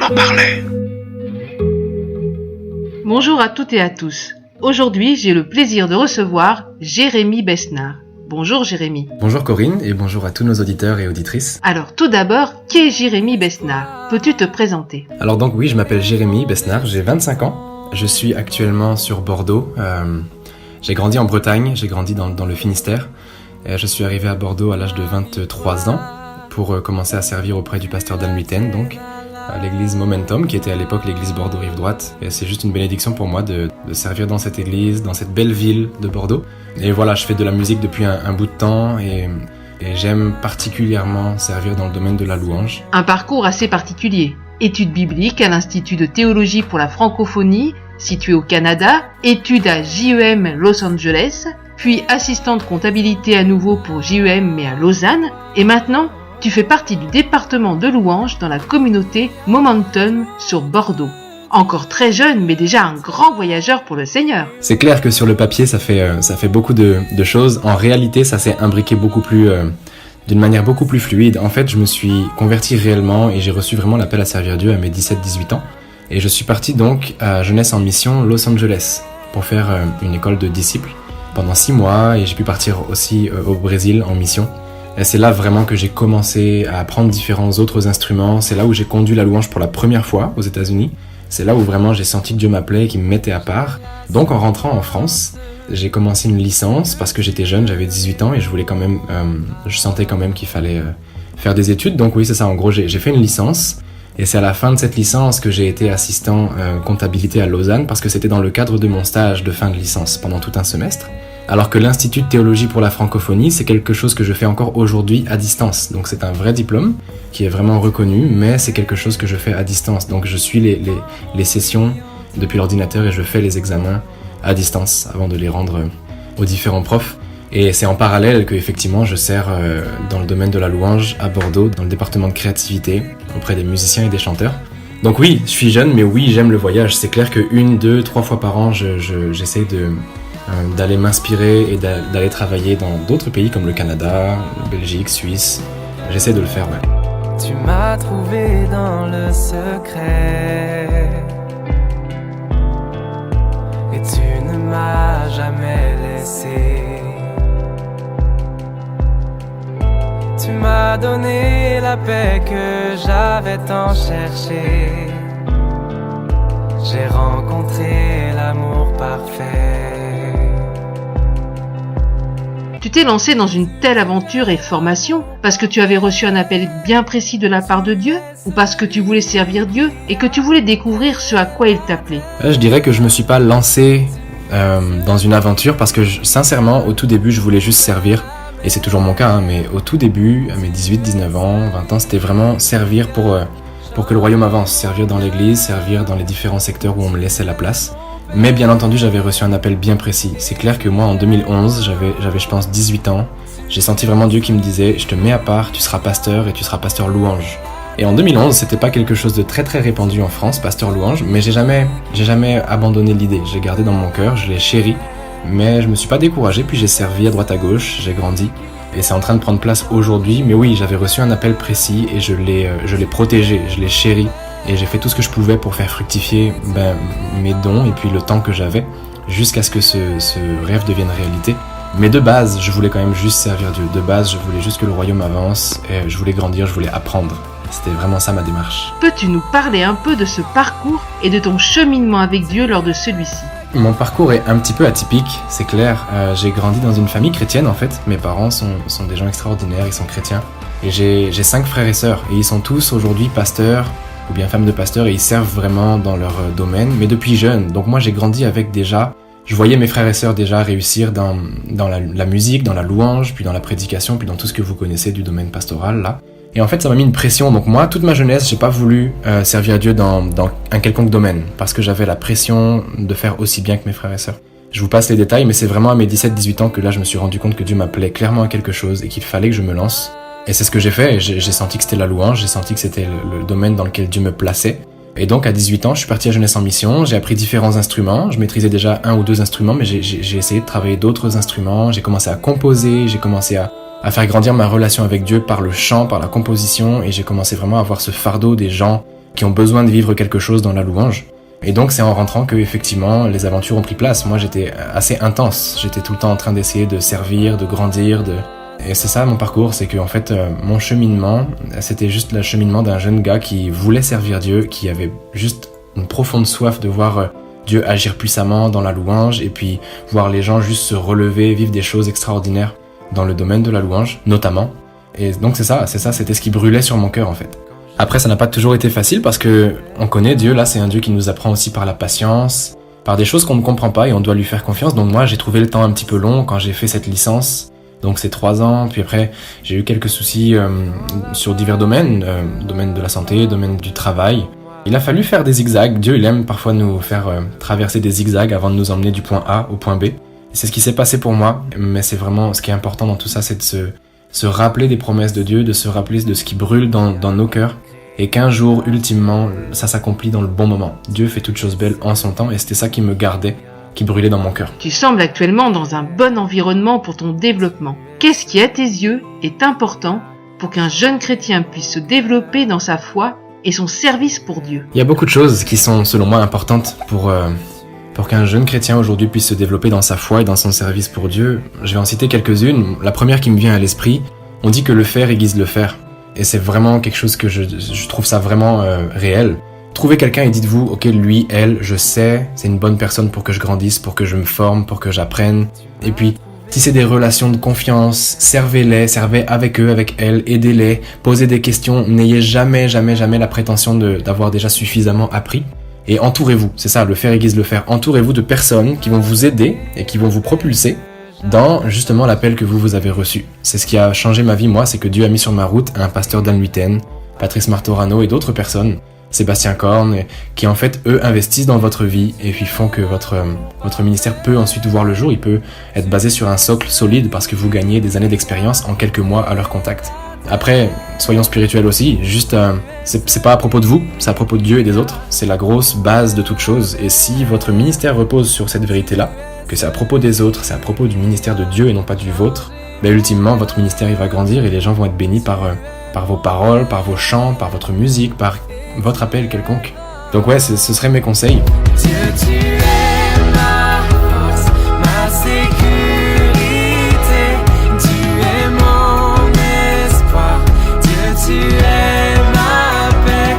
m'en parlait. Bonjour à toutes et à tous. Aujourd'hui, j'ai le plaisir de recevoir Jérémy Besnard. Bonjour Jérémy. Bonjour Corinne et bonjour à tous nos auditeurs et auditrices. Alors tout d'abord, qui est Jérémy Besnard ? Peux-tu te présenter ? Alors donc oui, je m'appelle Jérémy Besnard, j'ai 25 ans. Je suis actuellement sur Bordeaux. J'ai grandi en Bretagne, j'ai grandi dans le Finistère. Je suis arrivé à Bordeaux à l'âge de 23 ans pour commencer à servir auprès du pasteur Dan Luiten, donc à l'église Momentum, qui était à l'époque l'église Bordeaux-Rive-Droite. Et c'est juste une bénédiction pour moi de servir dans cette église, dans cette belle ville de Bordeaux. Et voilà, je fais de la musique depuis un bout de temps et j'aime particulièrement servir dans le domaine de la louange. Un parcours assez particulier. Études bibliques à l'Institut de théologie pour la francophonie, situé au Canada, études à JEM Los Angeles, puis assistante comptabilité à nouveau pour JEM mais à Lausanne, et maintenant, tu fais partie du département de louange dans la communauté Momentum sur Bordeaux. Encore très jeune, mais déjà un grand voyageur pour le Seigneur. C'est clair que sur le papier, ça fait beaucoup de choses. En réalité, ça s'est imbriqué beaucoup plus, d'une manière beaucoup plus fluide. En fait, je me suis converti réellement et j'ai reçu vraiment l'appel à servir Dieu à mes 17-18 ans. Et je suis parti donc à Jeunesse en Mission Los Angeles pour faire une école de disciples pendant 6 mois et j'ai pu partir aussi au Brésil en mission. Et c'est là vraiment que j'ai commencé à apprendre différents autres instruments. C'est là où j'ai conduit la louange pour la première fois aux États-Unis. C'est là où vraiment j'ai senti que Dieu m'appelait et qu'il me mettait à part. Donc en rentrant en France, j'ai commencé une licence parce que j'étais jeune, j'avais 18 ans et je voulais quand même, je sentais quand même qu'il fallait faire des études. Donc oui, c'est ça, en gros, j'ai fait une licence. Et c'est à la fin de cette licence que j'ai été assistant comptabilité à Lausanne parce que c'était dans le cadre de mon stage de fin de licence pendant tout un semestre. Alors que l'Institut de théologie pour la francophonie, c'est quelque chose que je fais encore aujourd'hui à distance. Donc c'est un vrai diplôme qui est vraiment reconnu, mais c'est quelque chose que je fais à distance. Donc je suis les sessions depuis l'ordinateur et je fais les examens à distance avant de les rendre aux différents profs. Et c'est en parallèle que effectivement je sers dans le domaine de la louange à Bordeaux, dans le département de créativité, auprès des musiciens et des chanteurs. Donc oui, je suis jeune, mais oui, j'aime le voyage. C'est clair que 1, 2, 3 fois par an, j'essaie d'aller m'inspirer et d'aller travailler dans d'autres pays comme le Canada, la Belgique, Suisse. J'essaie de le faire, ouais. Tu m'as trouvé dans le secret et tu ne m'as jamais laissé. Tu m'as donné la paix que j'avais tant cherché. J'ai rencontré l'amour parfait. Tu t'es lancé dans une telle aventure et formation parce que tu avais reçu un appel bien précis de la part de Dieu ou parce que tu voulais servir Dieu et que tu voulais découvrir ce à quoi il t'appelait ? Je dirais que je me suis pas lancé dans une aventure parce que sincèrement, au tout début, je voulais juste servir. Et c'est toujours mon cas, hein, mais au tout début, à mes 18, 19 ans, 20 ans, c'était vraiment servir pour que le royaume avance, servir dans l'église, servir dans les différents secteurs où on me laissait la place. Mais bien entendu, j'avais reçu un appel bien précis. C'est clair que moi, en 2011, j'avais je pense 18 ans. J'ai senti vraiment Dieu qui me disait « Je te mets à part, tu seras pasteur et tu seras pasteur louange ». Et en 2011, c'était pas quelque chose de très très répandu en France, pasteur louange, mais j'ai jamais abandonné l'idée. J'ai gardé dans mon cœur, je l'ai chéri. Mais je me suis pas découragé, puis j'ai servi à droite à gauche, j'ai grandi. Et c'est en train de prendre place aujourd'hui. Mais oui, j'avais reçu un appel précis et je l'ai protégé, je l'ai chéri. Et j'ai fait tout ce que je pouvais pour faire fructifier mes dons et puis le temps que j'avais, jusqu'à ce que ce rêve devienne réalité. Mais de base, je voulais quand même juste servir Dieu. De base, je voulais juste que le royaume avance, et je voulais grandir, je voulais apprendre. C'était vraiment ça ma démarche. Peux-tu nous parler un peu de ce parcours et de ton cheminement avec Dieu lors de celui-ci ? Mon parcours est un petit peu atypique, c'est clair. J'ai grandi dans une famille chrétienne en fait. Mes parents sont des gens extraordinaires, ils sont chrétiens. Et j'ai 5 frères et sœurs. Et ils sont tous aujourd'hui pasteurs ou bien femmes de pasteurs et ils servent vraiment dans leur domaine, mais depuis jeune. Donc moi j'ai grandi avec je voyais mes frères et sœurs déjà réussir dans la musique, dans la louange, puis dans la prédication, puis dans tout ce que vous connaissez du domaine pastoral là. Et en fait, ça m'a mis une pression. Donc moi, toute ma jeunesse, j'ai pas voulu servir Dieu dans un quelconque domaine parce que j'avais la pression de faire aussi bien que mes frères et sœurs. Je vous passe les détails, mais c'est vraiment à mes 17-18 ans que là, je me suis rendu compte que Dieu m'appelait clairement à quelque chose et qu'il fallait que je me lance. Et c'est ce que j'ai fait. Et j'ai senti que c'était la louange, j'ai senti que c'était le domaine dans lequel Dieu me plaçait. Et donc, à 18 ans, je suis parti à Jeunesse en Mission. J'ai appris différents instruments. Je maîtrisais déjà 1 ou 2 instruments, mais j'ai essayé de travailler d'autres instruments. J'ai commencé à composer, j'ai commencé à faire grandir ma relation avec Dieu par le chant, par la composition, et j'ai commencé vraiment à avoir ce fardeau des gens qui ont besoin de vivre quelque chose dans la louange. Et donc c'est en rentrant que effectivement les aventures ont pris place. Moi j'étais assez intense, j'étais tout le temps en train d'essayer de servir, de grandir, et c'est ça mon parcours, c'est que en fait mon cheminement, c'était juste le cheminement d'un jeune gars qui voulait servir Dieu, qui avait juste une profonde soif de voir Dieu agir puissamment dans la louange et puis voir les gens juste se relever, vivre des choses extraordinaires dans le domaine de la louange notamment. Et donc c'est ça, c'était ce qui brûlait sur mon cœur en fait. Après, ça n'a pas toujours été facile parce que on connaît Dieu, là c'est un Dieu qui nous apprend aussi par la patience, par des choses qu'on ne comprend pas et on doit lui faire confiance. Donc moi j'ai trouvé le temps un petit peu long quand j'ai fait cette licence, donc c'est 3 ans, puis après j'ai eu quelques soucis sur divers domaines, domaine de la santé, domaine du travail. Il a fallu faire des zigzags, Dieu il aime parfois nous faire traverser des zigzags avant de nous emmener du point A au point B. Et c'est ce qui s'est passé pour moi, mais c'est vraiment ce qui est important dans tout ça, c'est de se rappeler des promesses de Dieu, de se rappeler de ce qui brûle dans nos cœurs, et qu'un jour, ultimement, ça s'accomplit dans le bon moment. Dieu fait toutes choses belles en son temps, et c'était ça qui me gardait, qui brûlait dans mon cœur. Tu sembles actuellement dans un bon environnement pour ton développement. Qu'est-ce qui, à tes yeux, est important pour qu'un jeune chrétien puisse se développer dans sa foi et son service pour Dieu? Il y a beaucoup de choses qui sont, selon moi, importantes pour qu'un jeune chrétien aujourd'hui puisse se développer dans sa foi et dans son service pour Dieu. Je vais en citer quelques-unes. La première qui me vient à l'esprit, on dit que le faire aiguise le faire. Et c'est vraiment quelque chose que je trouve ça vraiment réel. Trouvez quelqu'un et dites-vous, ok, lui, elle, je sais, c'est une bonne personne pour que je grandisse, pour que je me forme, pour que j'apprenne. Et puis, tissez des relations de confiance, servez-les, servez avec eux, avec elles, aidez-les, posez des questions, n'ayez jamais la prétention d'avoir déjà suffisamment appris. Et entourez-vous, c'est ça, le faire aiguise le faire. Entourez-vous de personnes qui vont vous aider et qui vont vous propulser dans justement l'appel que vous avez reçu. C'est ce qui a changé ma vie, moi, c'est que Dieu a mis sur ma route un pasteur d'Anne-Luitaine, Patrice Martorano et d'autres personnes, Sébastien Korn, qui en fait, eux, investissent dans votre vie et puis font que votre ministère peut ensuite voir le jour. Il peut être basé sur un socle solide parce que vous gagnez des années d'expérience en quelques mois à leur contact. Après, soyons spirituels aussi, juste, c'est pas à propos de vous, c'est à propos de Dieu et des autres, c'est la grosse base de toute chose. Et si votre ministère repose sur cette vérité-là, que c'est à propos des autres, c'est à propos du ministère de Dieu et non pas du vôtre, ben ultimement, votre ministère il va grandir et les gens vont être bénis par vos paroles, par vos chants, par votre musique, par votre appel quelconque. Donc ouais, ce seraient mes conseils. Dieu, tu es ma force, ma sécurité. Tu es mon espoir. Dieu, tu es ma paix.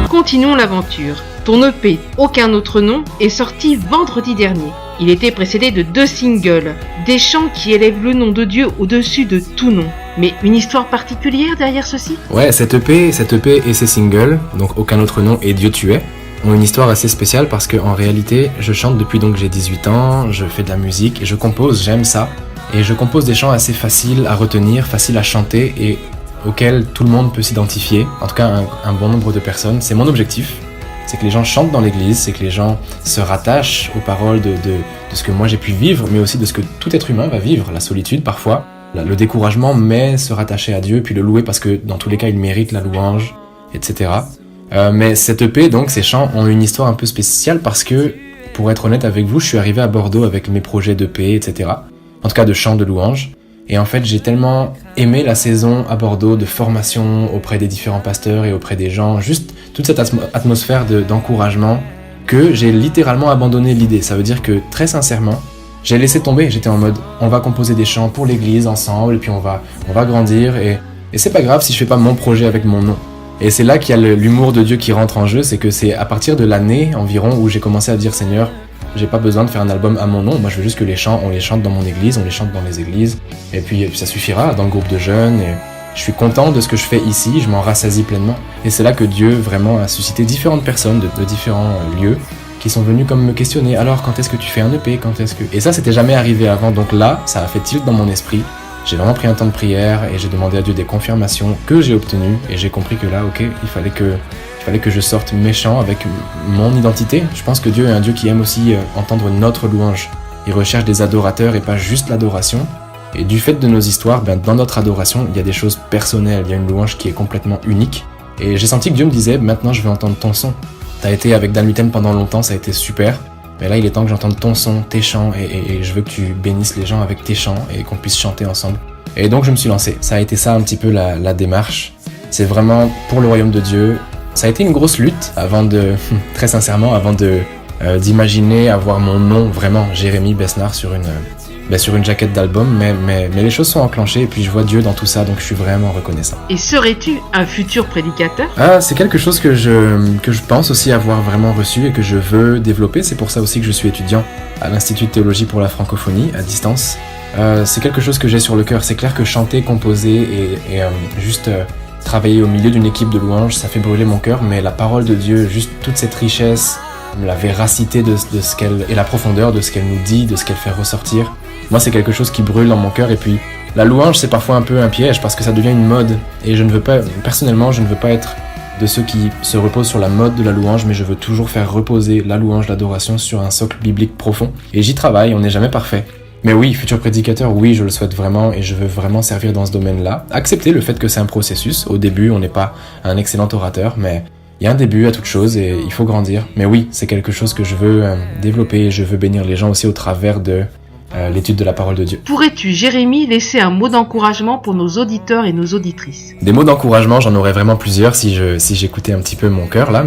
Continuons l'aventure. Ton EP « Aucun autre nom » est sorti vendredi dernier. Il était précédé de 2 singles, des chants qui élèvent le nom de Dieu au-dessus de tout nom. Mais une histoire particulière derrière ceci ? Ouais, cet EP et ses singles, donc Aucun autre nom et Dieu tu es, ont une histoire assez spéciale parce qu'en réalité, je chante depuis donc j'ai 18 ans, je fais de la musique et je compose, j'aime ça. Et je compose des chants assez faciles à retenir, faciles à chanter et auxquels tout le monde peut s'identifier, en tout cas un bon nombre de personnes. C'est mon objectif. C'est que les gens chantent dans l'église, c'est que les gens se rattachent aux paroles de ce que moi j'ai pu vivre, mais aussi de ce que tout être humain va vivre, la solitude parfois, le découragement, mais se rattacher à Dieu, puis le louer parce que dans tous les cas il mérite la louange, etc. Mais cette EP, donc ces chants, ont une histoire un peu spéciale parce que, pour être honnête avec vous, je suis arrivé à Bordeaux avec mes projets d'EP, etc. En tout cas de chants de louange. Et en fait, j'ai tellement aimé la saison à Bordeaux de formation auprès des différents pasteurs et auprès des gens, juste toute cette atmosphère d'encouragement, que j'ai littéralement abandonné l'idée. Ça veut dire que, très sincèrement, j'ai laissé tomber. J'étais en mode, on va composer des chants pour l'église ensemble, et puis on va grandir, et c'est pas grave si je fais pas mon projet avec mon nom. Et c'est là qu'il y a l'humour de Dieu qui rentre en jeu, c'est que c'est à partir de l'année environ où j'ai commencé à dire, Seigneur, j'ai pas besoin de faire un album à mon nom, moi je veux juste que les chants, on les chante dans mon église, on les chante dans les églises, et puis ça suffira dans le groupe de jeunes, et je suis content de ce que je fais ici, je m'en rassasie pleinement. Et c'est là que Dieu vraiment a suscité différentes personnes de différents lieux qui sont venus comme me questionner, alors quand est-ce que tu fais un EP, quand est-ce que... Et ça c'était jamais arrivé avant, donc là, ça a fait tilt dans mon esprit, j'ai vraiment pris un temps de prière, et j'ai demandé à Dieu des confirmations que j'ai obtenues, et j'ai compris que là, ok, il fallait que je sorte mes chants avec mon identité. Je pense que Dieu est un Dieu qui aime aussi entendre notre louange. Il recherche des adorateurs et pas juste l'adoration. Et du fait de nos histoires, dans notre adoration, il y a des choses personnelles, il y a une louange qui est complètement unique. Et j'ai senti que Dieu me disait, maintenant je veux entendre ton son. T'as été avec Dan Luiten pendant longtemps, ça a été super. Mais là, il est temps que j'entende ton son, tes chants, et je veux que tu bénisses les gens avec tes chants et qu'on puisse chanter ensemble. Et donc je me suis lancé. Ça a été ça un petit peu la démarche. C'est vraiment pour le royaume de Dieu, Ça a été une grosse lutte très sincèrement, avant d'imaginer avoir mon nom vraiment, Jérémy Besnard, sur une jaquette d'album, mais les choses sont enclenchées et puis je vois Dieu dans tout ça, donc je suis vraiment reconnaissant. Et serais-tu un futur prédicateur ? C'est quelque chose que je pense aussi avoir vraiment reçu et que je veux développer. C'est pour ça aussi que je suis étudiant à l'Institut de théologie pour la francophonie, à distance. C'est quelque chose que j'ai sur le cœur. C'est clair que chanter, composer et juste travailler au milieu d'une équipe de louanges, ça fait brûler mon cœur, mais la parole de Dieu, juste toute cette richesse, la véracité de ce qu'elle et la profondeur de ce qu'elle nous dit, de ce qu'elle fait ressortir, moi c'est quelque chose qui brûle dans mon cœur. Et puis la louange, c'est parfois un peu un piège parce que ça devient une mode et personnellement je ne veux pas être de ceux qui se reposent sur la mode de la louange, mais je veux toujours faire reposer la louange, l'adoration sur un socle biblique profond. Et j'y travaille, on n'est jamais parfait. Mais oui, futur prédicateur, oui, je le souhaite vraiment et je veux vraiment servir dans ce domaine-là. Accepter le fait que c'est un processus. Au début, on n'est pas un excellent orateur, mais il y a un début à toute chose et il faut grandir. Mais oui, c'est quelque chose que je veux développer et je veux bénir les gens aussi au travers de l'étude de la parole de Dieu. Pourrais-tu, Jérémy, laisser un mot d'encouragement pour nos auditeurs et nos auditrices ? Des mots d'encouragement, j'en aurais vraiment plusieurs si j'écoutais un petit peu mon cœur là,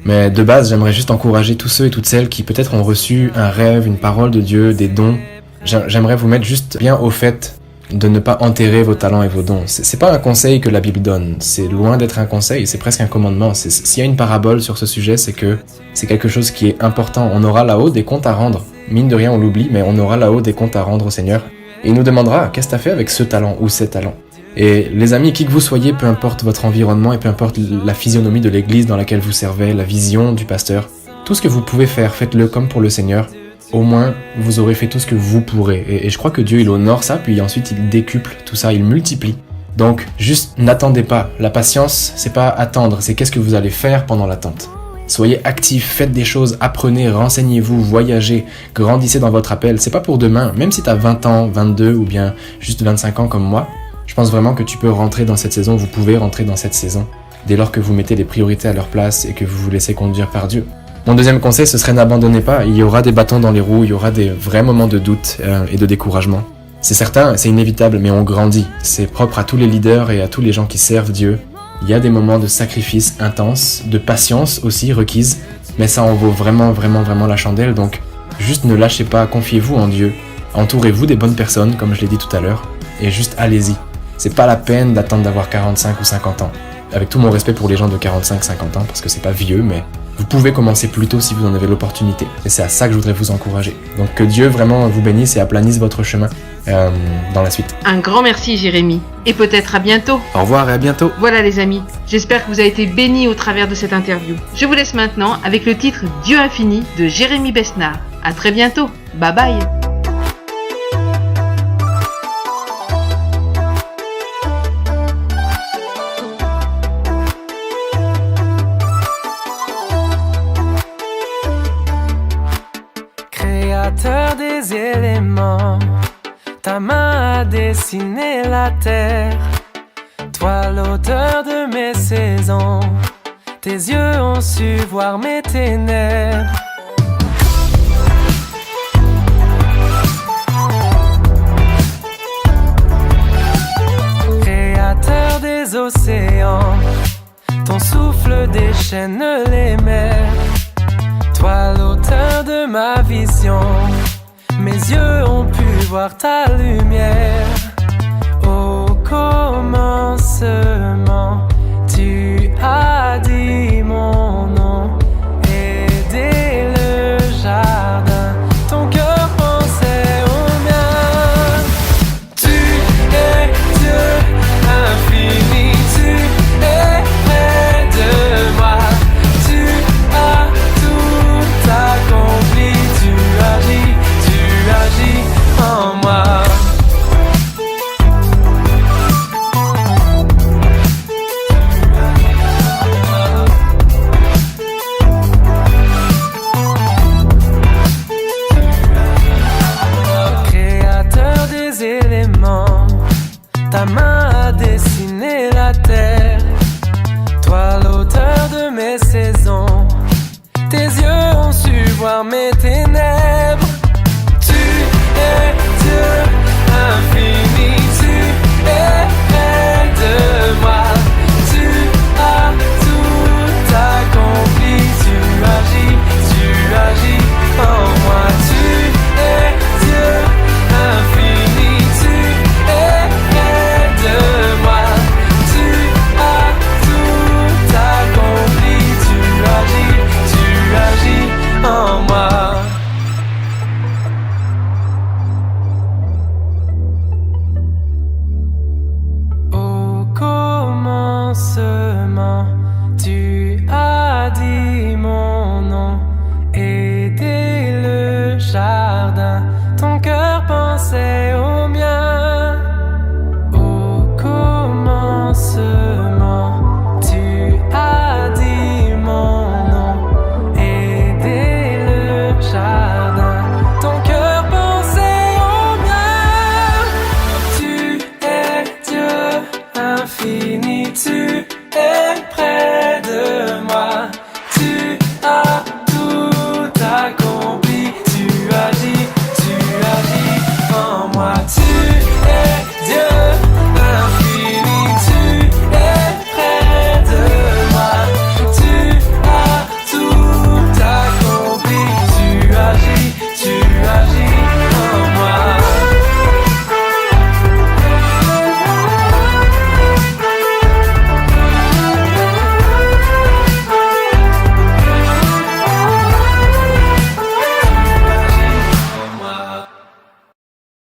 mais de base, j'aimerais juste encourager tous ceux et toutes celles qui peut-être ont reçu un rêve, une parole de Dieu, des dons. J'aimerais vous mettre juste bien au fait de ne pas enterrer vos talents et vos dons. C'est pas un conseil que la Bible donne, c'est loin d'être un conseil, c'est presque un commandement. S'il y a une parabole sur ce sujet, c'est que c'est quelque chose qui est important. On aura là-haut des comptes à rendre. Mine de rien, on l'oublie, mais on aura là-haut des comptes à rendre au Seigneur. Et il nous demandera, qu'est-ce que t'as fait avec ce talent ou ces talents ? Et les amis, qui que vous soyez, peu importe votre environnement et peu importe la physionomie de l'église dans laquelle vous servez, la vision du pasteur, tout ce que vous pouvez faire, faites-le comme pour le Seigneur. Au moins, vous aurez fait tout ce que vous pourrez. Et je crois que Dieu, il honore ça, puis ensuite, il décuple tout ça, il multiplie. Donc, juste n'attendez pas. La patience, c'est pas attendre, c'est qu'est-ce que vous allez faire pendant l'attente. Soyez actifs, faites des choses, apprenez, renseignez-vous, voyagez, grandissez dans votre appel. C'est pas pour demain, même si t'as 20 ans, 22 ou bien juste 25 ans comme moi, je pense vraiment que tu peux rentrer dans cette saison, vous pouvez rentrer dans cette saison, dès lors que vous mettez les priorités à leur place et que vous vous laissez conduire par Dieu. Mon deuxième conseil, ce serait n'abandonnez pas. Il y aura des bâtons dans les roues, il y aura des vrais moments de doute et de découragement. C'est certain, c'est inévitable, mais on grandit. C'est propre à tous les leaders et à tous les gens qui servent Dieu. Il y a des moments de sacrifice intense, de patience aussi requise, mais ça en vaut vraiment, vraiment, vraiment la chandelle. Donc, juste ne lâchez pas, confiez-vous en Dieu. Entourez-vous des bonnes personnes, comme je l'ai dit tout à l'heure, et juste allez-y. C'est pas la peine d'attendre d'avoir 45 ou 50 ans. Avec tout mon respect pour les gens de 45-50 ans, parce que c'est pas vieux, mais vous pouvez commencer plus tôt si vous en avez l'opportunité. Et c'est à ça que je voudrais vous encourager. Donc que Dieu vraiment vous bénisse et aplanisse votre chemin dans la suite. Un grand merci, Jérémy. Et peut-être à bientôt. Au revoir et à bientôt. Voilà les amis, j'espère que vous avez été bénis au travers de cette interview. Je vous laisse maintenant avec le titre Dieu infini de Jérémy Besnard. À très bientôt. Bye bye. Créateur des éléments, ta main a dessiné la terre. Toi l'auteur de mes saisons, tes yeux ont su voir mes ténèbres. Créateur des océans, ton souffle déchaîne les mers. Toi l'auteur de ma vision, mes yeux ont pu voir ta lumière. Au commencement,